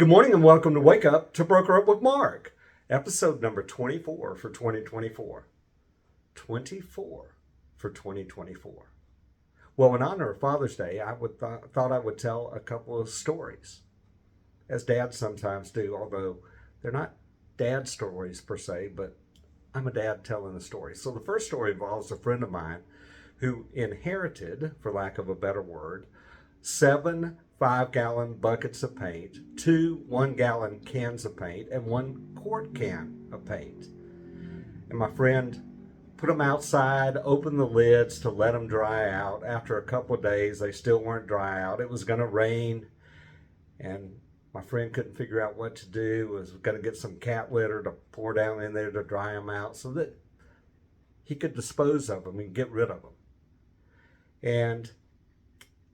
Good morning and welcome to Wake Up to Broker Up with Mark, episode number 24 for 2024. 24 for 2024. Well, in honor of Father's Day, I thought I would tell a couple of stories, as dads sometimes do, although they're not dad stories per se, but I'm a dad telling a story. So the first story involves a friend of mine who inherited, for lack of a better word, 7 5-gallon buckets of paint, 2 1-gallon cans of paint, and 1 quart can of paint. And my friend put them outside, opened the lids to let them dry out. After a couple of days, they still weren't dry out. It was going to rain, and my friend couldn't figure out what to do. Was going to get some cat litter to pour down in there to dry them out so that he could dispose of them and get rid of them. And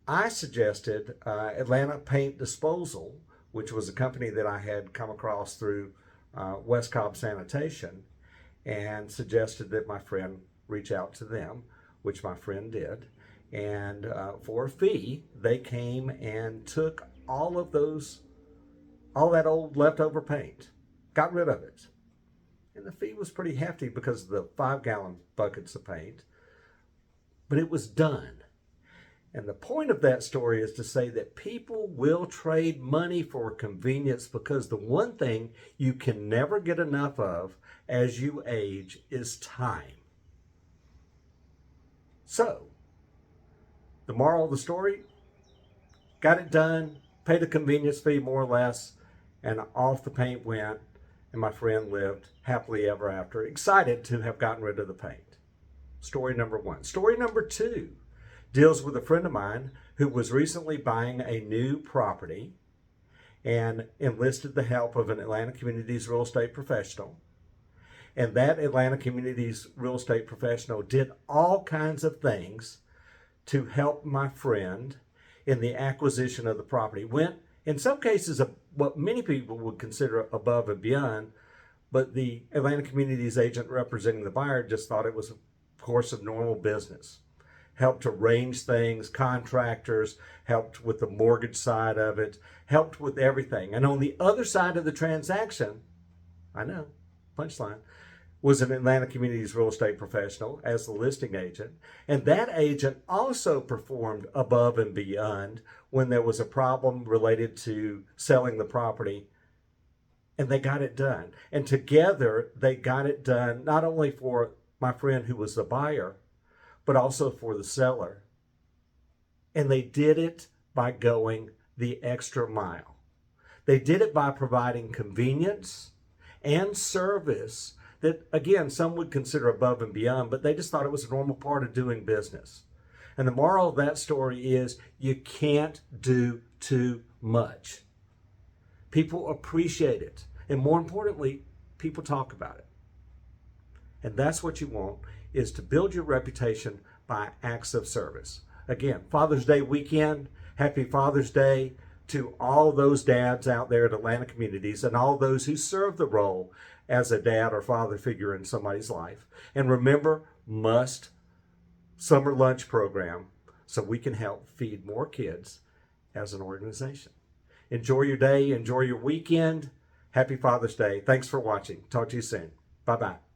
I suggested Atlanta Paint Disposal, which was a company that I had come across through West Cobb Sanitation, and suggested that my friend reach out to them, which my friend did. And for a fee, they came and took all that old leftover paint, got rid of it. And the fee was pretty hefty because of the 5-gallon buckets of paint, but it was done. And the point of that story is to say that people will trade money for convenience, because the one thing you can never get enough of as you age is time. So, the moral of the story, got it done, paid a convenience fee more or less, and off the paint went, and my friend lived happily ever after, excited to have gotten rid of the paint. Story number 1. Story number 2 deals with a friend of mine who was recently buying a new property and enlisted the help of an Atlanta Communities real estate professional. And that Atlanta Communities real estate professional did all kinds of things to help my friend in the acquisition of the property. Went, in some cases, what many people would consider above and beyond, but the Atlanta Communities agent representing the buyer just thought it was a course of normal business. Helped arrange things, contractors, helped with the mortgage side of it, helped with everything. And on the other side of the transaction, I know, punchline, was an Atlanta Communities real estate professional as the listing agent. And that agent also performed above and beyond when there was a problem related to selling the property. And they got it done. And together, they got it done not only for my friend who was the buyer, but also for the seller. And they did it by going the extra mile. They did it by providing convenience and service that, again, some would consider above and beyond, but they just thought it was a normal part of doing business. And the moral of that story is you can't do too much. People appreciate it. And more importantly, people talk about it. And that's what you want, is to build your reputation by acts of service. Again, Father's Day weekend, happy Father's Day to all those dads out there at Atlanta Communities and all those who serve the role as a dad or father figure in somebody's life. And remember, must summer lunch program so we can help feed more kids as an organization. Enjoy your day, enjoy your weekend. Happy Father's Day. Thanks for watching. Talk to you soon. Bye-bye.